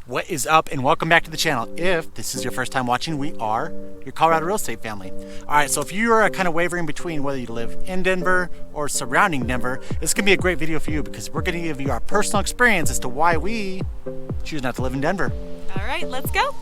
What is up, and welcome back to the channel. If this is your first time watching, we are your Colorado real estate family. Alright, so if you are kind of wavering between whether you live in Denver or surrounding Denver, this can be a great video for you because we're going to give you our personal experience as to why we choose not to live in Denver. Alright, let's go.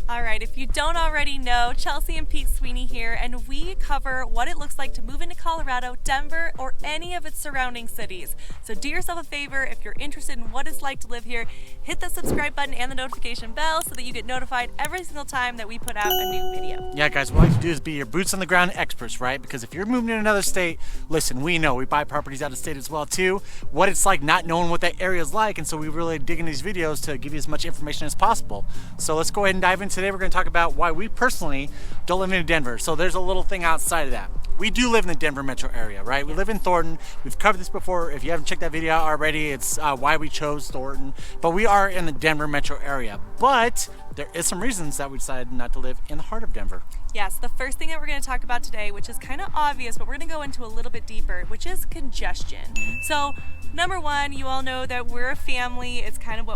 Alright, if you don't already know, Chelsea and Pete Sweeney here, and we cover what it looks like to move into Colorado, Denver, or any of its surrounding cities. So do yourself a favor, if you're interested in what it's like to live here, hit the subscribe button and the notification bell so that you get notified every single time that we put out a new video. Yeah guys, what we like to do is be your boots on the ground experts, right? Because if you're moving in another state, listen, we know, we buy properties out of state as well too, what it's like not knowing what that area is like, and so we really dig into these videos to give you as much information as possible. So let's go ahead and dive in. Today we're going to talk about why we personally don't live in Denver. So there's a little thing outside of that. We do live in the Denver metro area, right? We live in Thornton. We've covered this before. If you haven't checked that video out already, it's why we chose Thornton. But we are in the Denver metro area. But there is some reasons that we decided not to live in the heart of Denver. Yes, the first thing that we're going to talk about today, which is kind of obvious, but we're going to go into a little bit deeper, which is congestion. So number one, you all know that we're a family. It's kind of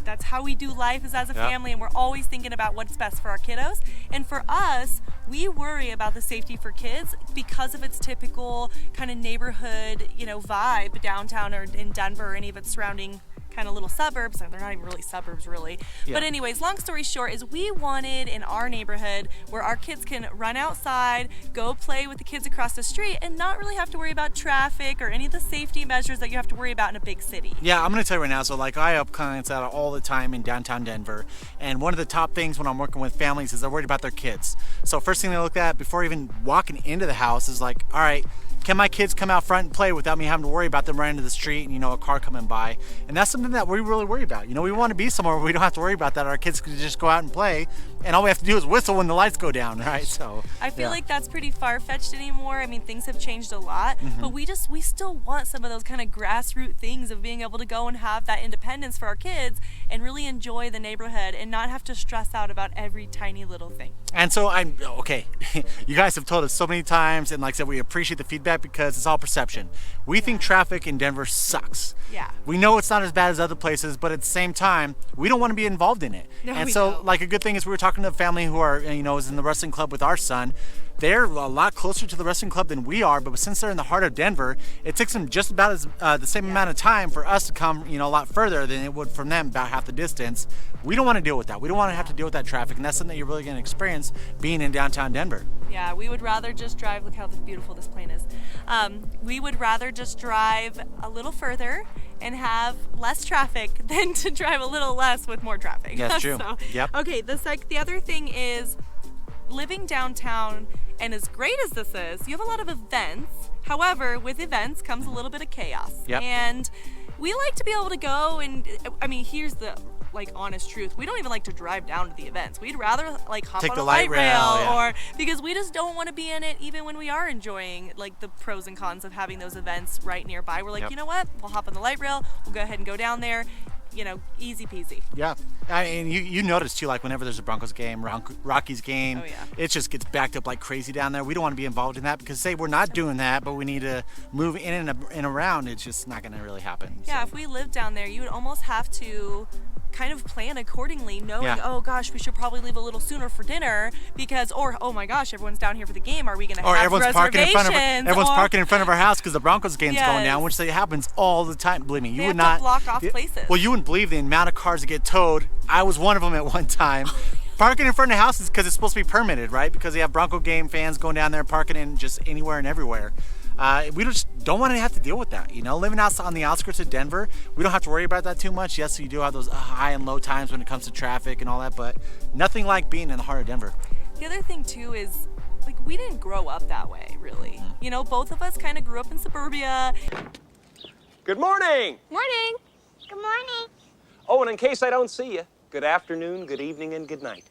that's how we do life, is as a family, and we're always thinking about what's best for our kiddos. And for us, we worry about the safety for kids because of its typical kind of neighborhood, vibe downtown or in Denver or any of its surrounding kind of little suburbs. They're not even really suburbs really. Yeah. But anyways, long story short is we wanted in our neighborhood where our kids can run outside, go play with the kids across the street and not really have to worry about traffic or any of the safety measures that you have to worry about in a big city. Yeah, I'm going to tell you right now, so like I help clients out all the time in downtown Denver, and one of the top things when I'm working with families is they're worried about their kids. So first thing they look at before even walking into the house is like, all right, can my kids come out front and play without me having to worry about them running into the street and, a car coming by? And that's something that we really worry about. We want to be somewhere where we don't have to worry about that. Our kids can just go out and play, and all we have to do is whistle when the lights go down, right? So I feel like that's pretty far-fetched anymore. I mean, things have changed a lot, but we still want some of those kind of grassroots things of being able to go and have that independence for our kids and really enjoy the neighborhood and not have to stress out about every tiny little thing. And so okay, you guys have told us so many times, and like I said, we appreciate the feedback because it's all perception. We think traffic in Denver sucks. Yeah. We know it's not as bad as other places, but at the same time, we don't want to be involved in it. No, and so don't. Like a good thing is we were talking to a family who are, is in the wrestling club with our son. They're a lot closer to the wrestling club than we are, but since they're in the heart of Denver, it takes them just about the same amount of time for us to come, a lot further than it would from them, about half the distance. We don't want to deal with that. We don't want to have to deal with that traffic, and that's something that you're really going to experience being in downtown Denver. Yeah, we would rather just drive. Look how beautiful this plane is. We would rather just drive a little further and have less traffic than to drive a little less with more traffic. That's true. So, yep. Okay, the other thing is living downtown, and as great as this is, you have a lot of events. However, with events comes a little bit of chaos. Yep. And we like to be able to go and, here's the honest truth. We don't even like to drive down to the events. We'd rather hop Take on the a light rail yeah. or because we just don't want to be in it even when we are enjoying the pros and cons of having those events right nearby. We're like, yep. You know what? We'll hop on the light rail. We'll go ahead and go down there. Easy peasy. Yeah, I mean, you notice too, like whenever there's a Broncos game, Rockies game, it just gets backed up like crazy down there. We don't want to be involved in that because say we're not doing that, but we need to move in and around. It's just not going to really happen. Yeah, so. If we lived down there, you would almost have to kind of plan accordingly, knowing, oh gosh, we should probably leave a little sooner for dinner because, or oh my gosh, everyone's down here for the game. Are we going to have everyone's reservations? Everyone's parking in front of our house because the Broncos game's going down, which happens all the time. Believe me, you would not block off places. Well, you wouldn't believe the amount of cars that get towed. I was one of them at one time. Parking in front of houses because it's supposed to be permitted, right? Because they have Bronco game fans going down there parking in just anywhere and everywhere. We just don't want to have to deal with that, Living out on the outskirts of Denver, we don't have to worry about that too much. Yes, you do have those high and low times when it comes to traffic and all that, but nothing like being in the heart of Denver. The other thing too is, we didn't grow up that way, really. Both of us kind of grew up in suburbia. Good morning. Morning. Good morning. Oh, and in case I don't see you, good afternoon, good evening, and good night.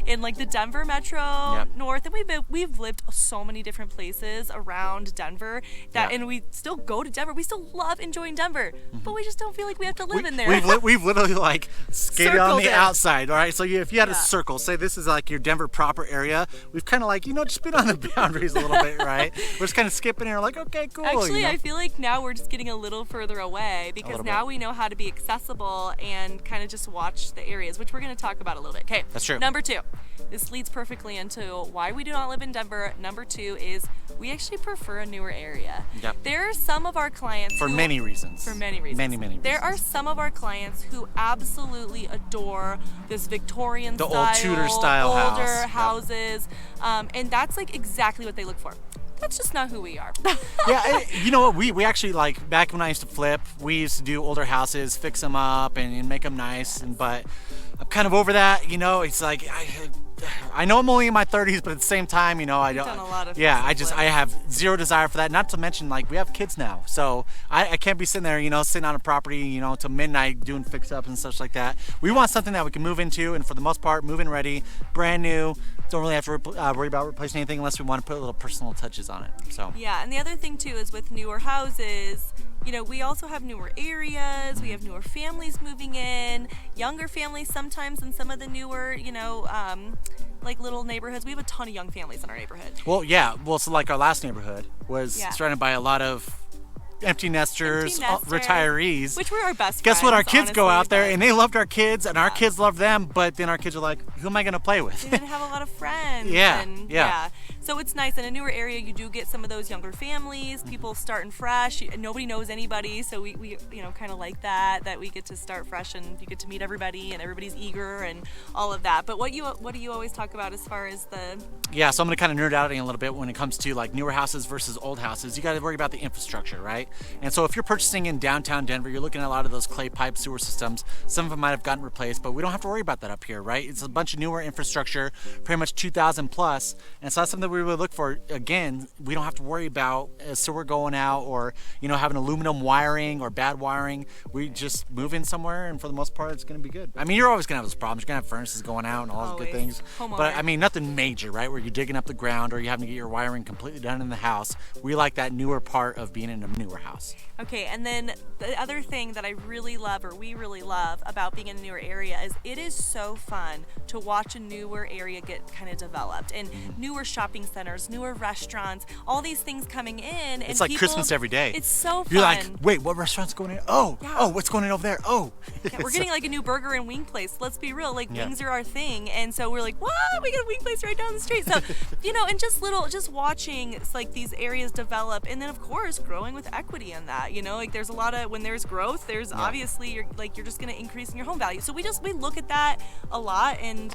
in like the Denver metro Yep. north, and we've lived so many different places around Denver that, Yeah. and we still go to Denver. We still love enjoying Denver, but we just don't feel like we have to live in there. We've literally like skated on Circled the it. outside, all right? So if you had a Yeah. circle, say this is like your Denver proper area, we've kind of like, just been on the boundaries a little bit, right? We're just kind of skipping and we're like, okay, cool. Actually, you know? I feel like now we're just getting a little further away because little now bit. we know how to be accessible and kind of just watch the areas, which we're going to talk about a little bit. Okay, That's true. Number 2. This leads perfectly into why we do not live in Denver. Number 2 is we actually prefer a newer area. Yep. There are some of our clients For who- many reasons. For many reasons. Many reasons. There are some of our clients who absolutely adore this Victorian The style, old Tudor style older house. Yep. houses, and that's like exactly what they look for. That's just not who we are. Yeah, you know what? We actually, like, back when I used to flip, we used to do older houses, fix them up and make them nice. But I'm kind of over that. It's like I know I'm only in my 30s, but at the same time, I don't. done a lot of Yeah, fix and I have zero desire for that. Not to mention, like, we have kids now, so I can't be sitting there, sitting on a property, till midnight doing fix ups and such like that. We want something that we can move into, and for the most part, move in ready, brand new. Don't really have to worry about replacing anything unless we want to put little personal touches on it. So. Yeah, and the other thing too is with newer houses, we also have newer areas, we have newer families moving in, younger families sometimes in some of the newer, like little neighborhoods. We have a ton of young families in our neighborhood. Well, yeah. Well, so like our last neighborhood was Yeah. surrounded by a lot of empty nesters, Empty nesters, retirees. which were our best Guess what? Our friends, kids go honestly, out there but and they loved our kids, and our Yeah. kids loved them. But then our kids are like, "Who am I going to play with?" they didn't have a lot of friends. Yeah, and, yeah. So it's nice. In a newer area, you do get some of those younger families, people starting fresh. Nobody knows anybody, so we kind of like that we get to start fresh and you get to meet everybody and everybody's eager and all of that. But what do you always talk about as far as the Yeah, so I'm going to kind of nerd out a little bit when it comes to like newer houses versus old houses. You got to worry about the infrastructure, right? And so if you're purchasing in downtown Denver, you're looking at a lot of those clay pipe sewer systems. Some of them might have gotten replaced, but we don't have to worry about that up here, right? It's a bunch of newer infrastructure, pretty much 2,000 plus. And so that's something that we really look for. Again, we don't have to worry about a sewer going out or, having aluminum wiring or bad wiring. We just move in somewhere, and for the most part, it's going to be good. I mean, you're always going to have those problems. You're going to have furnaces going out and all those good Always. things. Homeowner. But I mean, nothing major, right? Where you're digging up the ground or you're having to get your wiring completely done in the house. We like that newer part of being in a newer house. Okay, and then the other thing that I really love, or we really love about being in a newer area is it is so fun to watch a newer area get kind of developed and newer shopping centers, newer restaurants, all these things coming in. And It's like people, Christmas every day. It's so fun. You're like, wait, what restaurant's going in? Oh, Yeah. oh, what's going in over there? Oh. Yeah, we're getting like a new burger and wing place. Let's be real, like Yeah. wings are our thing, and so we're like, what? We got a wing place right down the street. So, and just watching it's like these areas develop, and then of course growing with equity in that. Like there's a lot of when there's growth, there's obviously you're just gonna increase in your home value. So we look at that a lot, and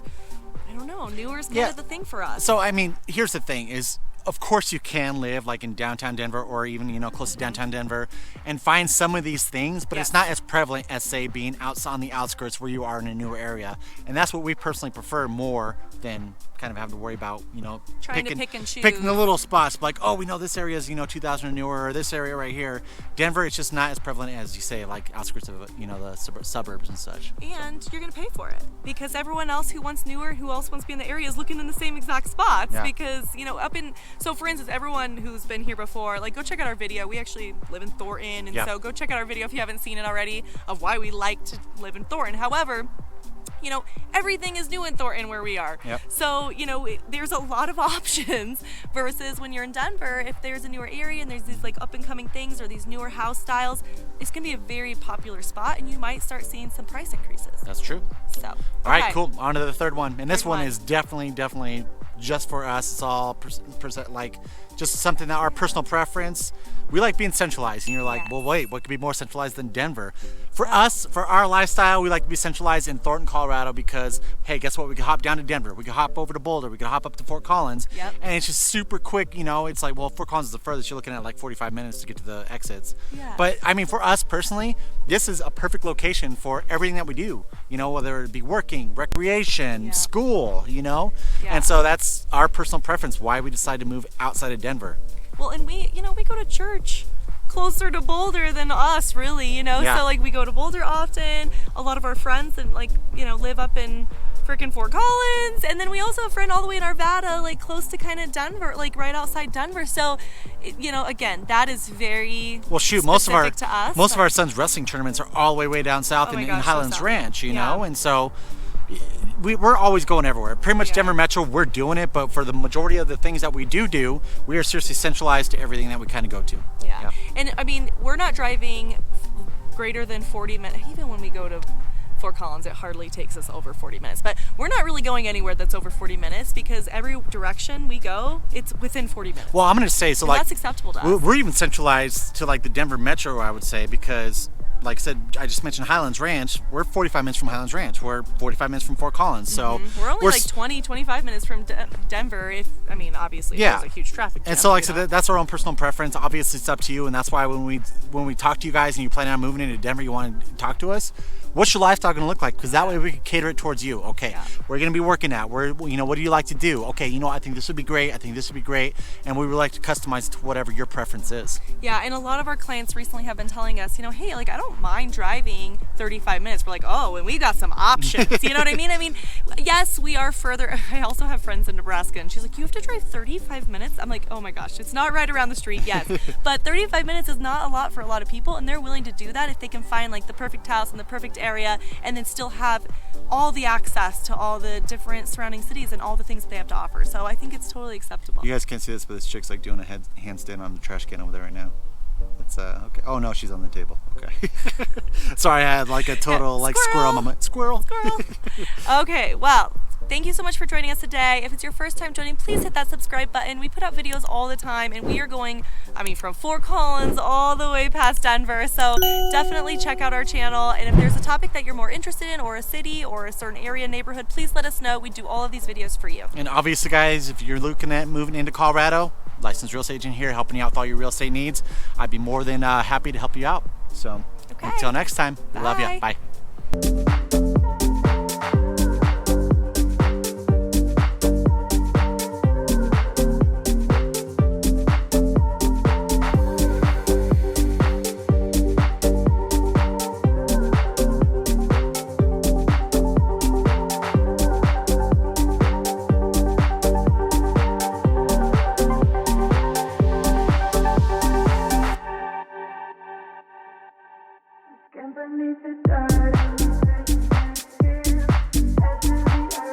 I don't know, newer is kind Yeah. of the thing for us. So, I mean, here's the thing is, of course you can live like in downtown Denver or even, close to downtown Denver and find some of these things, but it's Yes. not as prevalent as, say, being outside on the outskirts where you are in a newer area. And that's what we personally prefer more than kind of having to worry about, Trying to pick and picking the choose. little spots. Like, oh, we know this area is, 2,000 or newer, or this area right here. Denver, it's just not as prevalent as you say, like outskirts of, the suburbs and such. And you're gonna pay for it because everyone else who wants newer, who else wants to be in the area, is looking in the same exact spots. Yeah. Because so for instance, everyone who's been here before, like go check out our video. We actually live in Thornton, and Yeah. so go check out our video if you haven't seen it already of why we like to live in Thornton. However, everything is new in Thornton where we are. Yep. So, there's a lot of options versus when you're in Denver, if there's a newer area and there's these like up and coming things or these newer house styles, it's going to be a very popular spot and you might start seeing some price increases. That's true. So, All right, okay. cool. On to the third one. And this Third one one. is definitely just for us. It's all like just something that our personal preference. We like being centralized. And you're like, Yes. well, wait, what could be more centralized than Denver? For us, for our lifestyle, we like to be centralized in Thornton, Colorado because, hey, guess what? We can hop down to Denver. We can hop over to Boulder. We can hop up to Fort Collins. Yep. And it's just super quick. It's like, well, Fort Collins is the furthest. You're looking at like 45 minutes to get to the exits. Yeah. But I mean, for us personally, this is a perfect location for everything that we do. Whether it be working, recreation, Yeah. school, Yeah. And so that's our personal preference why we decided to move outside of Denver. Well, and we go to church closer to Boulder than us, really, Yeah. So like we go to Boulder often. A lot of our friends and live up in freaking Fort Collins, and then we also have a friend all the way in Arvada, like close to kind of Denver, like right outside Denver. So, you know, again, that is very well. Shoot, most of to us, our son's wrestling tournaments are all the way down south in Highlands Ranch, you know, and so we're always going everywhere. Pretty much Denver Metro, we're doing it, but for the majority of the things that we do, we are seriously centralized to everything that we kind of go to. Yeah. And I mean, we're not driving greater than 40 minutes. Even when we go to Fort Collins, it hardly takes us over 40 minutes. But we're not really going anywhere that's over 40 minutes because every direction we go, it's within 40 minutes. Well, I'm going to say, so and like, that's acceptable to us. We're even centralized to like the Denver Metro, I would say, because like I said, I just mentioned Highlands Ranch. We're 45 minutes from Highlands Ranch. We're 45 minutes from Fort Collins. So we're only like 20, 25 minutes from Denver. Obviously, there's a huge traffic jam. And so, like I said, that's our own personal preference. Obviously, it's up to you, and that's why when we talk to you guys and you plan on moving into Denver, you want to talk to us. What's your lifestyle going to look like? Because that way we can cater it towards you. Okay, we're going to be working at. What do you like to do? Okay, I think this would be great. I think this would be great, and we would like to customize it to whatever your preference is. Yeah, and a lot of our clients recently have been telling us, hey, like I don't mind driving 35 minutes. We're like, oh, and we got some options. You know what I mean? I mean, yes, we are further. I also have friends in Nebraska, and she's like, you have to drive 35 minutes? I'm like, oh my gosh, it's not right around the street, yes. But 35 minutes is not a lot for a lot of people, and they're willing to do that if they can find like the perfect house in the perfect area and then still have all the access to all the different surrounding cities and all the things that they have to offer. So I think it's totally acceptable. You guys can't see this, but this chick's like doing a handstand on the trash can over there right now. It's okay. Oh no, she's on the table. Okay. Sorry, I had like a total like squirrel moment. Squirrel. Okay, well, thank you so much for joining us today. If it's your first time joining, please hit that subscribe button. We put out videos all the time, and we are going, from Fort Collins all the way past Denver. So definitely check out our channel. And if there's a topic that you're more interested in, or a city or a certain area, neighborhood, please let us know. We do all of these videos for you. And obviously, guys, if you're looking at moving into Colorado, licensed real estate agent here, helping you out with all your real estate needs. I'd be more than happy to help you out. So until next time, we love you. Bye. Can't believe it.